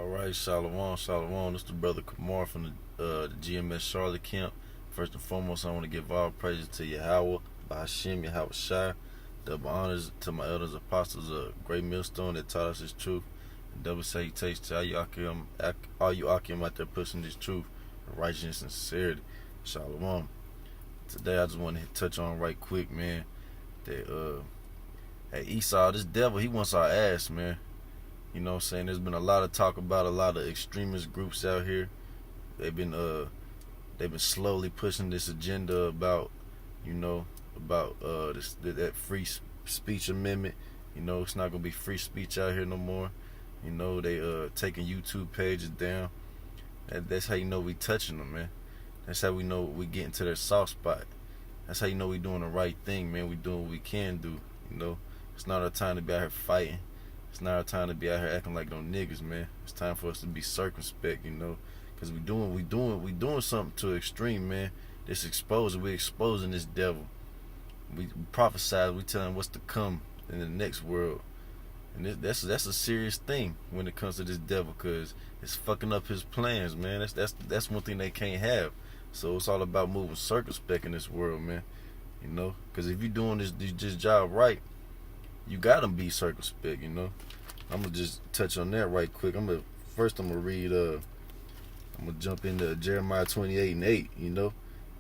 Alright, Shalawam, Shalawam. This is the brother Kamar from the GMS Charlotte camp. First and foremost, I want to give all praises to Yahawah, Bahasham, Yahawashi. Double honors to my elders, apostles of GreatMillStone that taught us this truth. And double salutations to all you Akim out there pushing this truth, righteousness and sincerity. Shalawam. Today I just want to touch on right quick, man, that hey, Esau, this devil, he wants our ass, man. You know what I'm saying? There's been a lot of talk about a lot of extremist groups out here. They've been slowly pushing this agenda about, that free speech amendment. You know, it's not gonna be free speech out here no more. You know, they taking YouTube pages down. That's how you know we touching them, man. That's how we know we getting to their soft spot. That's how you know we doing the right thing, man. We doing what we can do. You know, it's not our time to be out here fighting. It's not our time to be out here acting like no niggas, man. It's time for us to be circumspect, you know, because we doing something to extreme, man. This exposure, we exposing this devil. We prophesize, we telling what's to come in the next world, and that's a serious thing when it comes to this devil, because it's fucking up his plans, man. That's one thing they can't have. So it's all about moving circumspect in this world, man. You know, because if you're doing this job right, you gotta be circumspect, you know. I'm gonna just touch on that right quick. I'm gonna read. I'm gonna jump into Jeremiah 28:8. You know,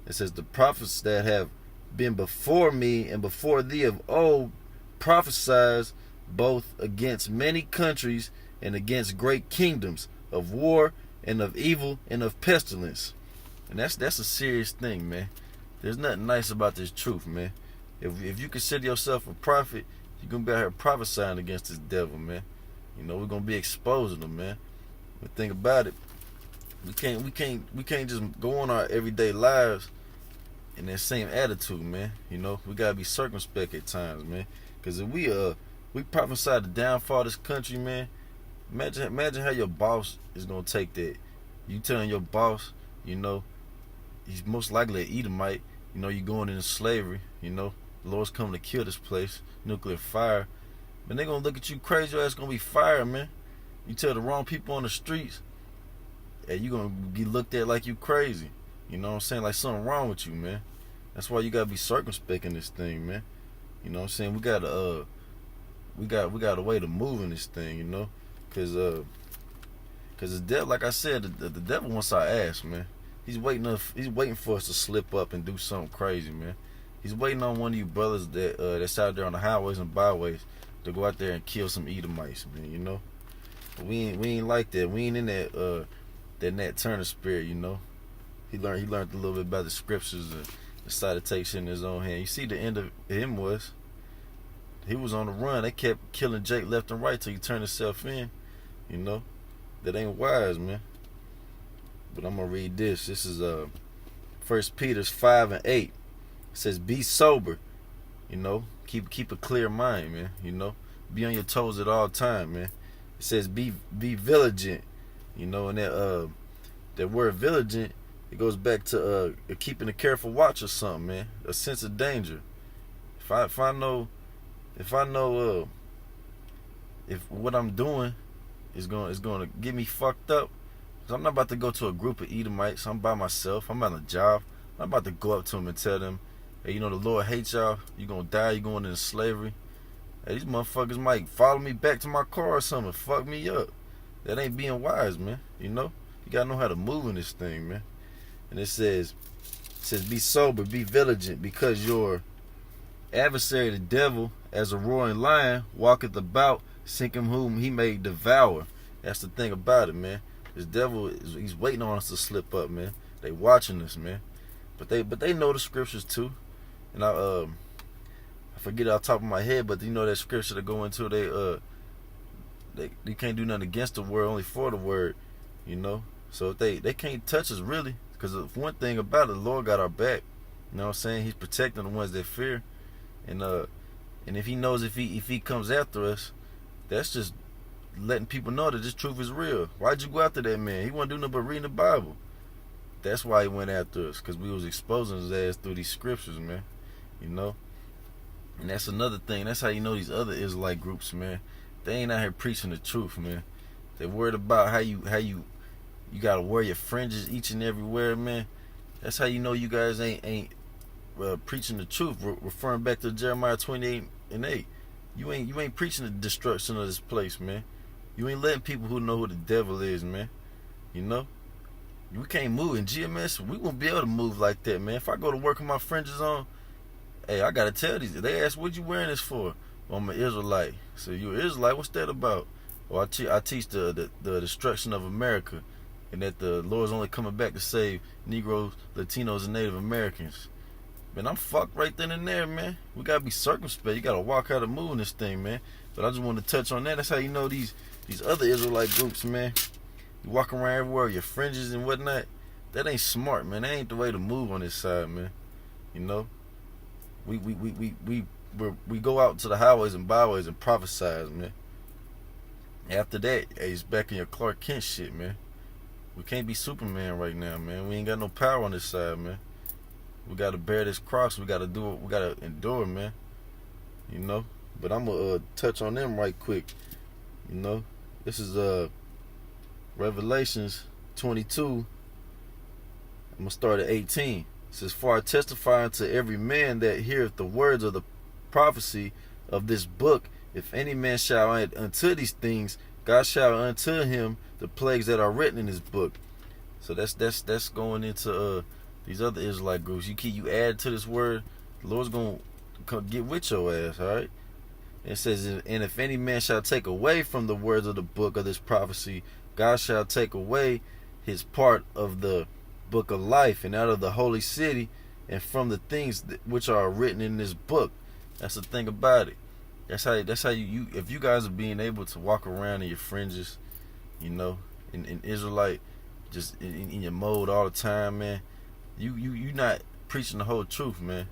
it says, "The prophets that have been before me and before thee of old prophesied both against many countries and against great kingdoms, of war and of evil and of pestilence." And that's a serious thing, man. There's nothing nice about this truth, man. If you consider yourself a prophet, you're gonna be out here prophesying against this devil, man. You know, we're gonna be exposing them, man. But think about it. We can't just go on our everyday lives in that same attitude, man. You know, we gotta be circumspect at times, man. Cause if we prophesy the downfall of this country, man, imagine how your boss is gonna take that. You telling your boss, you know, he's most likely an Edomite, you know, you going into slavery, you know, the Lord's coming to kill this place, nuclear fire. Man, they gonna look at you crazy, your ass gonna be fired, man. You tell the wrong people on the streets, and you gonna be looked at like you crazy. You know what I'm saying? Like something wrong with you, man. That's why you gotta be circumspect in this thing, man. You know what I'm saying? We got a way to move in this thing, you know, cause the devil, like I said, the devil wants our ass, man. He's waiting for us to slip up and do something crazy, man. He's waiting on one of you brothers that's out there on the highways and byways to go out there and kill some Edomites, man. You know, but we ain't like that. We ain't in that Nat Turner spirit, you know. He learned a little bit about the scriptures and decided to take shit in his own hand. You see, the end of him was he was on the run. They kept killing Jake left and right till he turned himself in. You know, that ain't wise, man. But I'm gonna read this. This is 1 Peter 5:8. It says, "Be sober, you know, keep a clear mind, man. You know, be on your toes at all time, man." It says, be vigilant, you know, and that word vigilant, it goes back to keeping a careful watch or something, man. A sense of danger. If I know if what I'm doing is gonna get me fucked up, cause I'm not about to go to a group of Edomites. I'm by myself. I'm on a job. I'm about to go up to them and tell them, "Hey, you know, the Lord hates y'all. You gonna die. You going into slavery. Hey, these motherfuckers might follow me back to my car or something, fuck me up." That ain't being wise, man. You know, you gotta know how to move in this thing, man. And it says, "Be sober, be vigilant, because your adversary, the devil, as a roaring lion, walketh about, seeking whom he may devour." That's the thing about it, man. This devil he's waiting on us to slip up, man. They watching us, man. But they know the scriptures too. And I forget it off the top of my head, but you know that scripture to go into, they can't do nothing against the word, only for the word, you know. So if they can't touch us really, because one thing about it, the Lord got our back. You know what I'm saying? He's protecting the ones that fear. And if he knows if he comes after us, that's just letting people know that this truth is real. Why'd you go after that man? He wasn't doing nothing but reading the Bible. That's why he went after us, because we was exposing his ass through these scriptures, man. You know? And that's another thing. That's how you know these other Israelite groups, man. They ain't out here preaching the truth, man. They worried about how you gotta wear your fringes each and everywhere, man. That's how you know you guys ain't preaching the truth. Referring back to Jeremiah 28:8, you ain't preaching the destruction of this place, man. You ain't letting people who know who the devil is, man. You know, we can't move in GMS. We won't be able to move like that, man. If I go to work with my fringes on, hey, I gotta tell these. They ask, "What you wearing this for?" Well, I'm an Israelite. So you an Israelite? What's that about? Well, I teach the destruction of America, and that the Lord's only coming back to save Negroes, Latinos, and Native Americans. Man, I'm fucked right then and there, man. We gotta be circumspect. You gotta walk how to move in this thing, man. But I just want to touch on that. That's how you know these other Israelite groups, man. You walk around everywhere, your fringes and whatnot. That ain't smart, man. That ain't the way to move on this side, man. You know, we go out to the highways and byways and prophesize, man. After that, hey, it's back in your Clark Kent shit, man. We can't be Superman right now, man. We ain't got no power on this side, man. We gotta bear this cross. We gotta do it. We gotta endure, man. You know. But I'm gonna touch on them right quick. You know, this is Revelations 22. I'm gonna start at 18. It says, "For I testify unto every man that heareth the words of the prophecy of this book, if any man shall add unto these things, God shall unto him the plagues that are written in this book." So that's going into these other Israelite groups. You add to this word, the Lord's gonna get with your ass, all right? It says, "And if any man shall take away from the words of the book of this prophecy, God shall take away his part of the book of life, and out of the holy city, and from the things which are written in this book." That's the thing about it. That's how you if you guys are being able to walk around in your fringes, you know, in Israelite, just in your mode all the time, man. You not preaching the whole truth, man.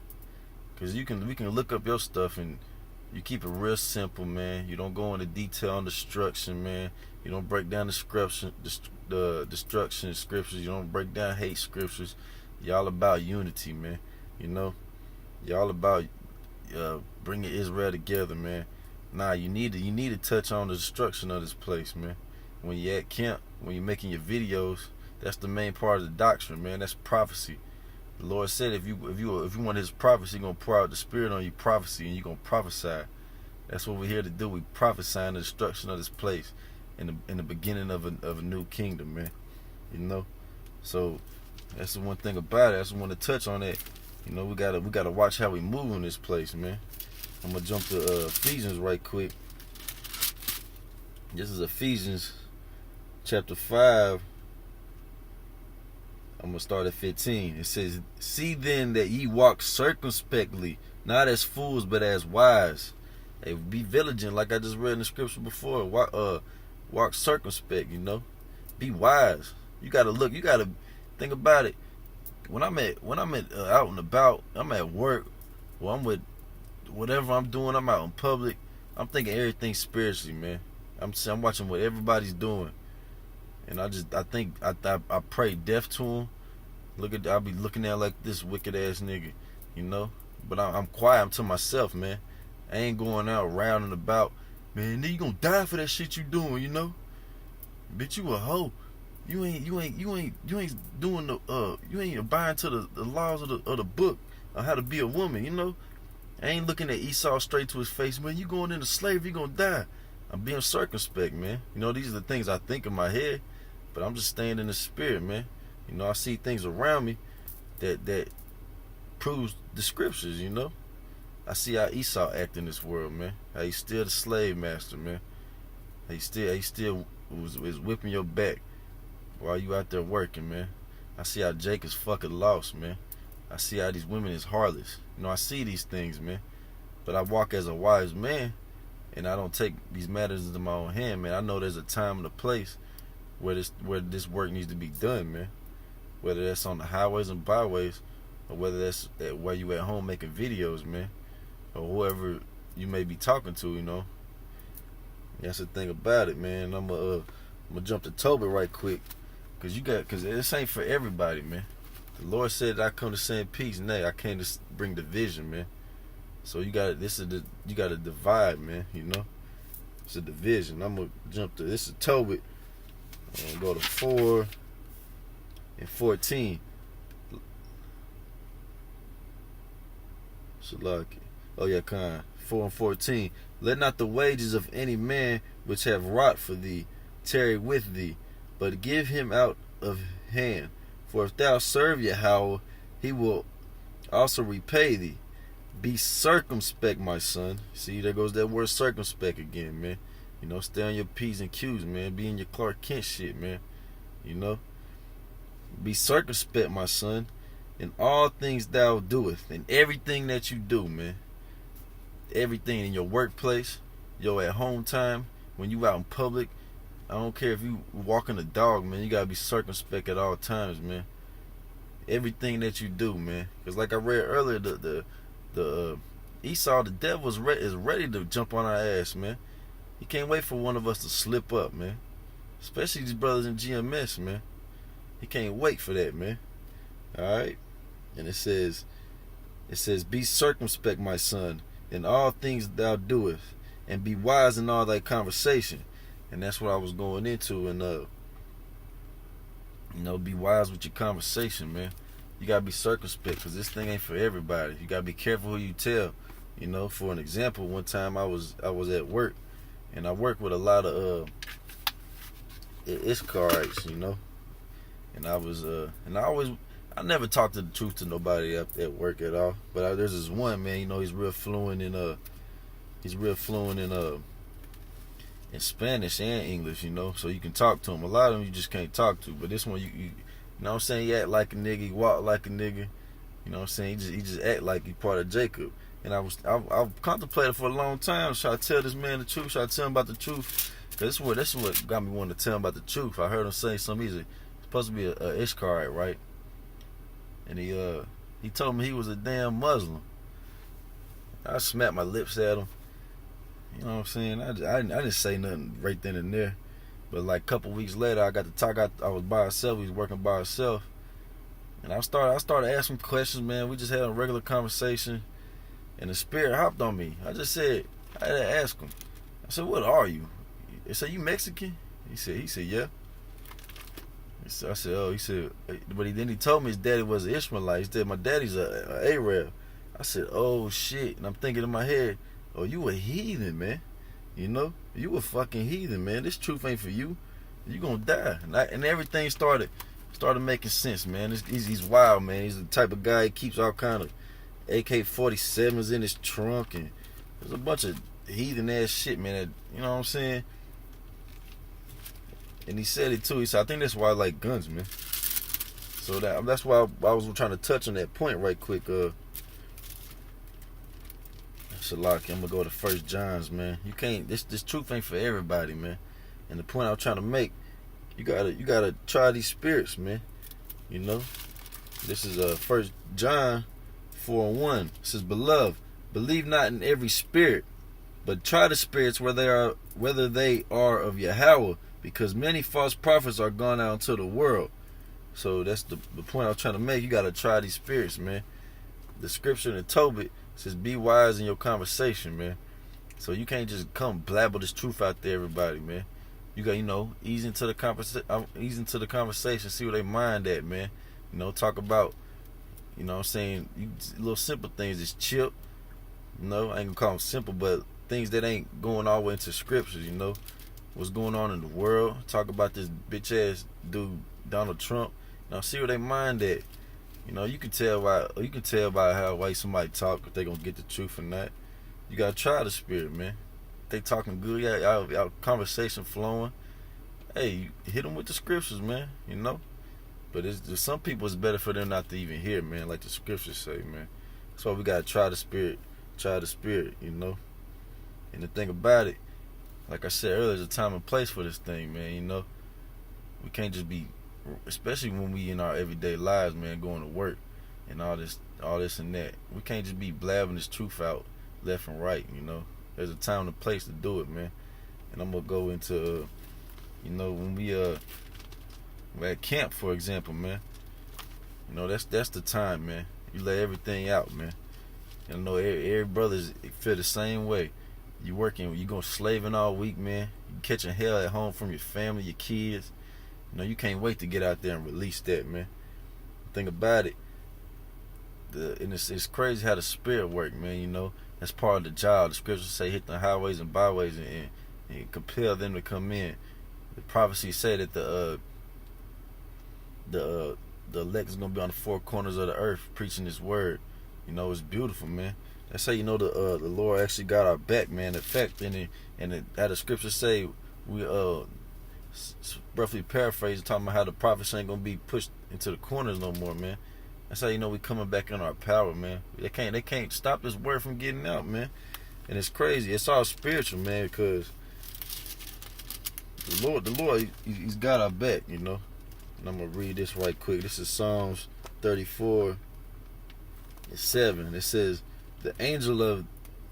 Cause we can look up your stuff and you keep it real simple, man. You don't go into detail on destruction, man. You don't break down the destruction scriptures. You don't break down hate scriptures. Y'all about unity, man. You know, y'all about bringing Israel together, man. Nah, you need to touch on the destruction of this place, man. When you at camp, when you're making your videos, that's the main part of the doctrine, man. That's prophecy. The Lord said, if you want His prophecy, He's gonna pour out the Spirit on you, prophecy, and you're gonna prophesy. That's what we're here to do. We prophesy the destruction of this place, in the beginning of a new kingdom, man. You know, so that's the one thing about it. I just want to touch on that. You know, we gotta watch how we move in this place, man. I'm gonna jump to Ephesians right quick. This is Ephesians chapter 5. I'm gonna start at 15. It says, "See then that ye walk circumspectly, not as fools, but as wise." Hey, be vigilant, like I just read in the scripture before. Walk circumspect, you know. Be wise. You gotta look. You gotta think about it. When I'm out and about, I'm at work, or I'm with whatever I'm doing. I'm out in public. I'm thinking everything spiritually, man. I'm watching what everybody's doing, and I pray death to them. I'll be looking at like this wicked ass nigga, you know. But I'm quiet. I'm to myself, man. I ain't going out round and about, man. Then you gonna die for that shit you doing, you know. Bitch, you a hoe. You ain't doing you ain't abiding to the laws of the book on how to be a woman, you know. I ain't looking at Esau straight to his face, man. You going into slavery, you gonna die. I'm being circumspect, man. You know, these are the things I think in my head, but I'm just staying in the spirit, man. You know, I see things around me that proves the scriptures, you know. I see how Esau act in this world, man. How he's still the slave master, man. He still is whipping your back while you out there working, man. I see how Jake is fucking lost, man. I see how these women is heartless. You know, I see these things, man. But I walk as a wise man, and I don't take these matters into my own hand, man. I know there's a time and a place where this work needs to be done, man. Whether that's on the highways and byways, or whether that's where you at home making videos, man, or whoever you may be talking to, you know. That's the thing about it, man. I'm gonna jump to Tobit right quick, cause this ain't for everybody, man. The Lord said I come to send peace. Nay, I came to bring division, man. So you got to divide, man. You know, it's a division. I'm gonna jump to this is Tobit And go to 4 and 14. Shalaki. Oh yeah, Khan. 4 and 14. Let not the wages of any man which have wrought for thee tarry with thee, but give him out of hand. For if thou serve Yahawah, he will also repay thee. Be circumspect, my son. See, there goes that word circumspect again, man. You know, stay on your P's and Q's, man. Be in your Clark Kent shit, man. You know? Be circumspect, my son, in all things thou doest, in everything that you do, man. Everything in your workplace, your at home time, when you out in public. I don't care if you walking a dog, man. You gotta be circumspect at all times, man. Everything that you do, man. Because like I read earlier, the Esau, the devil is ready to jump on our ass, man. He can't wait for one of us to slip up, man. Especially these brothers in GMS, man. He can't wait for that, man. Alright? And it says, be circumspect, my son, in all things thou doest, and be wise in all thy conversation. And that's what I was going into. And be wise with your conversation, man. You gotta be circumspect, because this thing ain't for everybody. You gotta be careful who you tell. You know, for an example, one time I was at work, and I work with a lot of Ishkarites, you know. And I never talk to the truth to nobody at work at all. But there's this one man, you know, he's real fluent in Spanish and English, you know, so you can talk to him. A lot of them you just can't talk to, but this one you know what I'm saying, he act like a nigga, he walk like a nigga, you know what I'm saying, he just act like he part of Jacob. And I contemplated for a long time, should I tell this man the truth, should I tell him about the truth? Because this is what got me wanting to tell him about the truth. I heard him say something, he's supposed to be a Ishkarite, right? And he told me he was a damn Muslim. I smacked my lips at him. You know what I'm saying? I didn't say nothing right then and there. But like a couple weeks later, I got to talk. I was by myself. He was working by himself. And I started asking questions, man. We just had a regular conversation. And the spirit hopped on me. I had to ask him. I said, what are you? He said, you Mexican? He said, yeah. I said, oh, he said, but then he told me his daddy was an Ishmaelite. He said, my daddy's a Arab. I said, oh shit. And I'm thinking in my head, oh, you a heathen, man. You know, you a fucking heathen, man. This truth ain't for you. You gonna die. And everything started making sense, man. He's wild, man. He's the type of guy, he keeps all kind of AK-47s in his trunk, and there's a bunch of heathen ass shit, man. That, you know what I'm saying? And he said it too. He said, I think that's why I like guns, man. So that's why I was trying to touch on that point right quick. Shalaki, I'm gonna go to 1 John's, man. You can't. This truth ain't for everybody, man. And the point I was trying to make, you gotta try these spirits, man. You know, this is 1 John 4:1. It says, beloved, believe not in every spirit, but try the spirits whether they are of Yahawah, because many false prophets are gone out into the world. So that's the point I was trying to make. You gotta try these spirits, man. The scripture in Tobit says, be wise in your conversation, man. So you can't just come blabber this truth out there, everybody, man. You got, ease into the conversation, see where they mind at, man. Talk about, what I'm saying, little simple things. It's chip. I ain't gonna call them simple, but things that ain't going all the way into scriptures, what's going on in the world. Talk about this bitch ass dude, Donald Trump. See where they mind at. You can tell by why somebody talk, if they gonna get the truth or not. You gotta try the spirit, man. If they talking good, y'all conversation flowing. Hey, you hit them with the scriptures, man. But there's some people, it's better for them not to even hear, man, like the scriptures say, man. That's why we gotta try the spirit. And the thing about it, like I said earlier, there's a time and place for this thing, man. We can't just be, especially when we in our everyday lives, man, going to work and all this and that. We can't just be blabbing this truth out left and right. There's a time and a place to do it, man. And I'm gonna go into when we're at camp, for example, man. That's the time, man. You lay everything out, man. And I know every brother feel the same way. You working, you going slaving all week, man. You catching hell at home from your family, your kids. You know, you can't wait to get out there and release that, man. Think about it. And it's crazy how the spirit work, man. You know, that's part of the job. The scriptures say, hit the highways and byways and compel them to come in. The prophecy say that the elect is gonna be on the four corners of the earth preaching this word. You know, it's beautiful, man. That's how you know the Lord actually got our back, man. In fact, how the scriptures say, we roughly paraphrase talking about how the prophets ain't gonna be pushed into the corners no more, man. That's how you know we coming back in our power, man. They can't stop this word from getting out, man. And it's crazy. It's all spiritual, man, because the Lord, he's got our back, you know. And I'm gonna read this right quick. This is Psalms 34:7. It says, "The angel of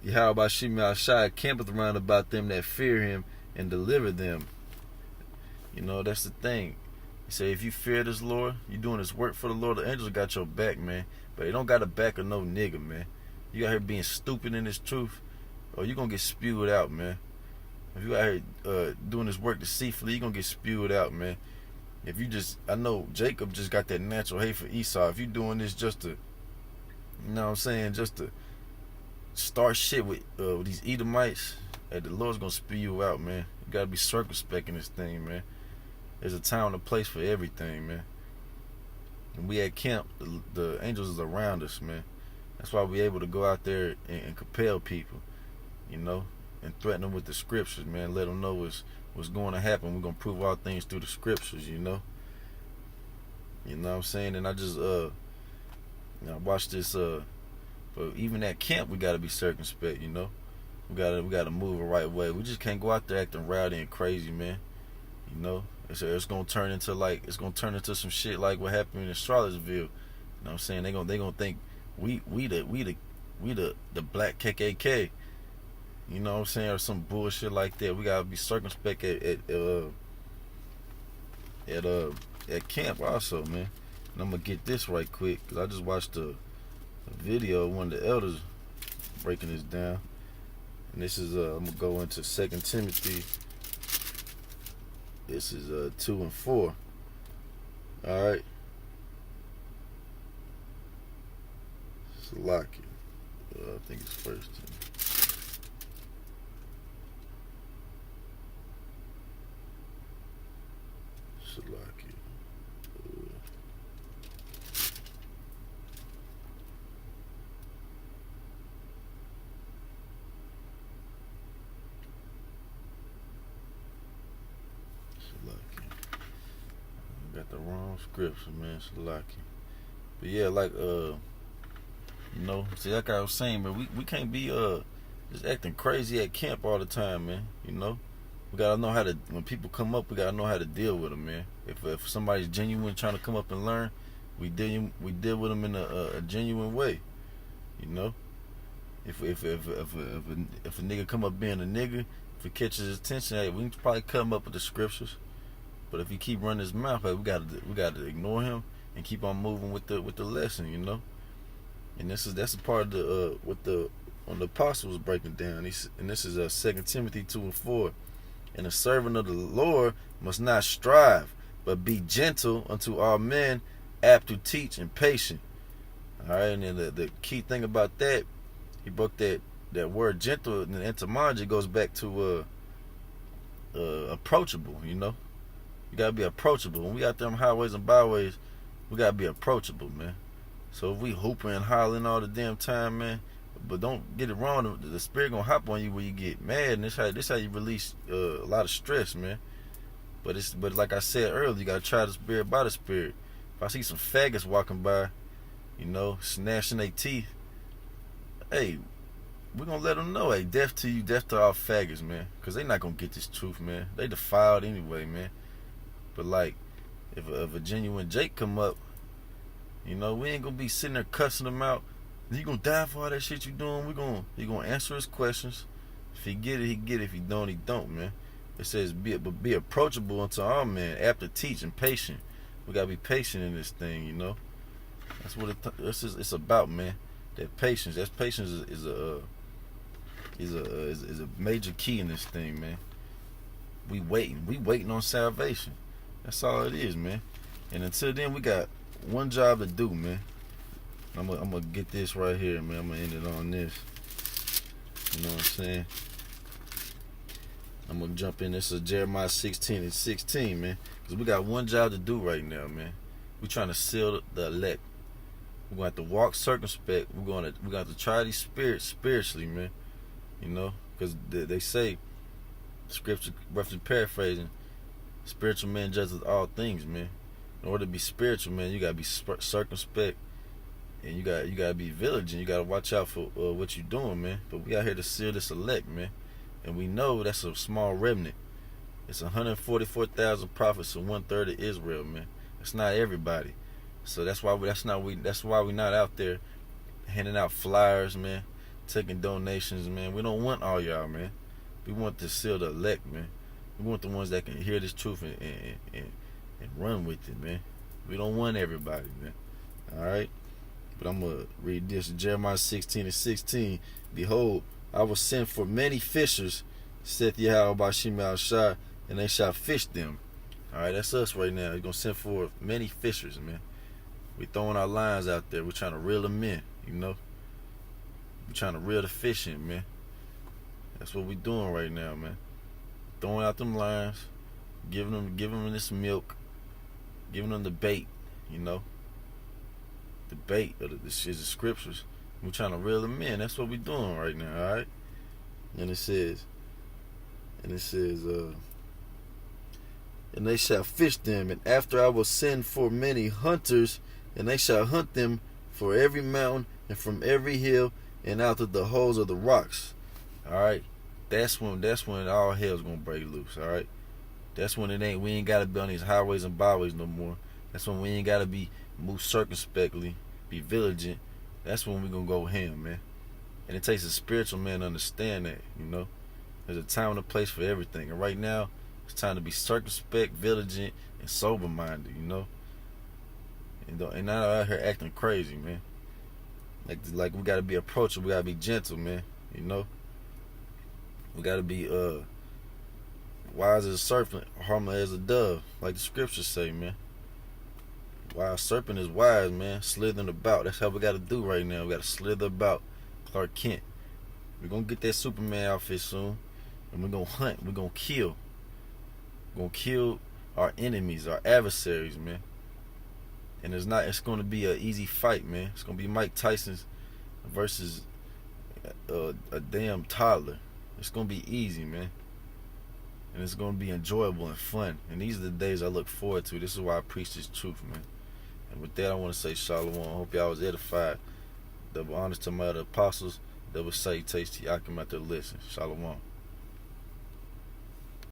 Yahawashi campeth round about them that fear him and deliver them." You know, that's the thing. He say, if you fear this Lord, you doing this work for the Lord, the angels got your back, man. But they don't got the back of no nigga, man. You out here being stupid in this truth, or you gonna get spewed out, man. If you out here doing this work deceitfully, you gonna get spewed out, man. If you I know Jacob just got that natural hate for Esau. If you doing this just to, you know what I'm saying, just to start shit with these Edomites, the Lord's gonna spew you out, man. You gotta be circumspect in this thing, man. There's a time and a place for everything, man. And we at camp, the angels is around us, man. That's why we able to go out there and compel people, you know, and threaten them with the scriptures, man. Let them know what's going to happen. We're going to prove all things through the scriptures, you know. You know what I'm saying? And I just, watch this, but even at camp, we got to be circumspect, you know. We gotta move the right way. We just can't go out there acting rowdy and crazy, man. You know, it's gonna turn into some shit like what happened in Charlottesville. You know what I'm saying? They gonna think we the black KKK. You know what I'm saying, or some bullshit like that. We gotta be circumspect at camp also, man. And I'm gonna get this right quick because I just watched a video of one of the elders breaking this down. And this is I'm gonna go into 2 Timothy. This is 2 and 4. All right. Salaki. I think it's first. Salaki. Got the wrong scripture, man. Shalaki. But yeah, like you know, see, like I was saying, man, we can't be just acting crazy at camp all the time, man. You know, we gotta know how to, when people come up, we gotta know how to deal with them, man. If somebody's genuine trying to come up and learn, we deal with them in a genuine way. You know, if a nigga come up being a nigga, if it catches his attention, hey, we can probably cut him up with the scriptures. But if he keep running his mouth, hey, we gotta ignore him and keep on moving with the lesson, you know. And that's a part of the what the apostle was breaking down. And this is 2 Timothy 2 and 4. And the servant of the Lord must not strive, but be gentle unto all men, apt to teach and patient. All right, and then the key thing about that, he broke that word gentle, and the etymology goes back to approachable, you know. You gotta be approachable. When we out there on highways and byways, we gotta be approachable, man. So if we hooping and hollering all the damn time, man, but don't get it wrong, the spirit gonna hop on you when you get mad, and this how you release a lot of stress, man. But like I said earlier, you gotta try the spirit by the spirit. If I see some faggots walking by, you know, snatching their teeth, hey, we're gonna let them know, hey, death to you, death to all faggots, man, because they not gonna get this truth, man. They defiled anyway, man. But like, if a genuine Jake come up, you know, we ain't gonna be sitting there cussing him out. You gonna die for all that shit you doing? He gonna answer his questions. If he get it, he get it. If he don't, he don't, man. It says be approachable unto all men, apt to teach and patient. We gotta be patient in this thing, you know. That's what it's about, man. That patience. That patience is a major key in this thing, man. We waiting on salvation. That's all it is, man. And until then, we got one job to do, man. I'm gonna get this right here, man. I'm gonna end it on this. You know what I'm saying? I'm gonna jump in. This is Jeremiah 16:16, man. Because we got one job to do right now, man. We trying to seal the elect. We're gonna have to walk circumspect. We're gonna have to try these spirits spiritually, man. You know, because they say, scripture, roughly paraphrasing, spiritual man judges all things, man. In order to be spiritual, man, you gotta be circumspect, and you gotta be vigilant. You gotta watch out for what you're doing, man. But we out here to seal this elect, man, and we know that's a small remnant. It's 144,000 prophets and 1/3 of Israel, man. It's not everybody, so that's why we're not out there handing out flyers, man, taking donations, man. We don't want all y'all, man. We want to seal the elect, man. We want the ones that can hear this truth and run with it, man. We don't want everybody, man. Alright? But I'm going to read this. Jeremiah 16:16. Behold, I will send for many fishers, saith Yahawashi, and they shall fish them. Alright, that's us right now. He's going to send for many fishers, man. We throwing our lines out there. We're trying to reel them in, you know. We're trying to reel the fish in, man. That's what we doing right now, man. Throwing out them lines, giving them this milk, giving them the bait, you know. The bait of the scriptures. We're trying to reel them in. That's what we're doing right now, alright? And it says, and they shall fish them, and after I will send for many hunters, and they shall hunt them for every mountain and from every hill and out of the holes of the rocks. Alright? That's when all hell's gonna break loose, alright? That's when we ain't gotta be on these highways and byways no more. That's when we ain't gotta move circumspectly, be vigilant. That's when we gonna go ham, man. And it takes a spiritual man to understand that, you know. There's a time and a place for everything. And right now, it's time to be circumspect, vigilant, and sober-minded, you know. And not out here acting crazy, man. Like we gotta be approachable, we gotta be gentle, man, you know. We gotta be wise as a serpent, harmless as a dove, like the scriptures say, man. While a serpent is wise, man, slithering about. That's how we gotta do right now. We gotta slither about Clark Kent. We're gonna get that Superman outfit soon, and we're gonna hunt. We're gonna kill. We're gonna kill our enemies, our adversaries, man. And it's gonna be an easy fight, man. It's gonna be Mike Tyson's versus a damn toddler. It's gonna be easy, man. And it's gonna be enjoyable and fun. And these are the days I look forward to. This is why I preach this truth, man. And with that, I want to say Shalawam. I hope y'all was edified. Double honors to my other apostles. Double salutation to y'all come out there to listen. Shalawam.